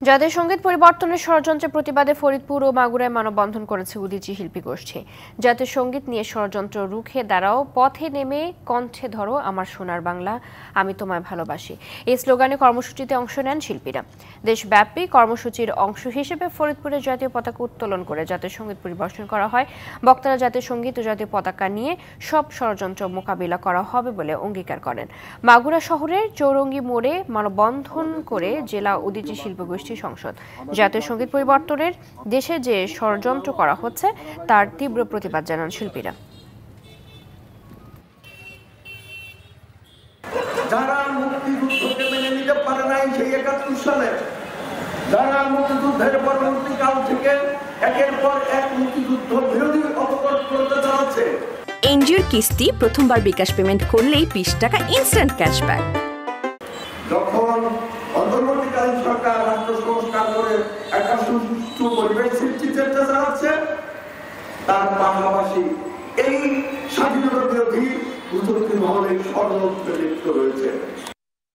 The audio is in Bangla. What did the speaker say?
জাতীয় সংগীত পরিবর্তনের ষড়যন্ত্রের প্রতিবাদে ফরিদপুর ও মাগুরায় মানববন্ধন করেছে উদীচী শিল্পী গোষ্ঠী। জাতীয় সংগীত নিয়ে ষড়যন্ত্র রুখে দাঁড়াও, পথে নেমে কণ্ঠে ধরো আমার সোনার বাংলা, আমি তোমায় ভালোবাসি, এই স্লোগানে কর্মসূচিতে অংশ নেন শিল্পীরা। দেশব্যাপী কর্মসূচির অংশ হিসেবে ফরিদপুরে জাতীয় পতাকা উত্তোলন করে জাতীয় সংগীত পরিবেশন করা হয়। বক্তারা জাতীয় সংগীত ও জাতীয় পতাকা নিয়ে সব ষড়যন্ত্র মোকাবিলা করা হবে বলে অঙ্গীকার করেন। মাগুরা শহরের চৌরঙ্গি মোড়ে মানববন্ধন করে জেলা উদীচী শিল্পী সংসদ জাতীয় সংগীত পরিবর্তনের দেশে যে ষড়যন্ত্র করা হচ্ছে তার তীব্র প্রতিবাদ জানান শিল্পীরা। যারা মুক্তিযুদ্ধকে মেনে নিতে পারে নাই সেই ৭১ সালে, যারা মুক্তিযুদ্ধের পরবর্তীকাল থেকে একের পর এক মুক্তিযুদ্ধ বিরোধী অপকর্ম করতে চালাচ্ছে। এনজিওর কিস্তি প্রথমবার বিকাশ পেমেন্ট করলেই ২০ টাকা ইনস্ট্যান্ট ক্যাশব্যাক। যখন অন্তর্বর্তীকালীন সরকার রাষ্ট্র সংস্কার করে একটা সুষ্ঠু পরিবেশ সৃষ্টির চেষ্টা চালাচ্ছে, তার পাশাপাশি এই স্বাধীনতা বিরোধী কুচক্রী মহলে ষড়যন্ত্রে লিপ্ত রয়েছে।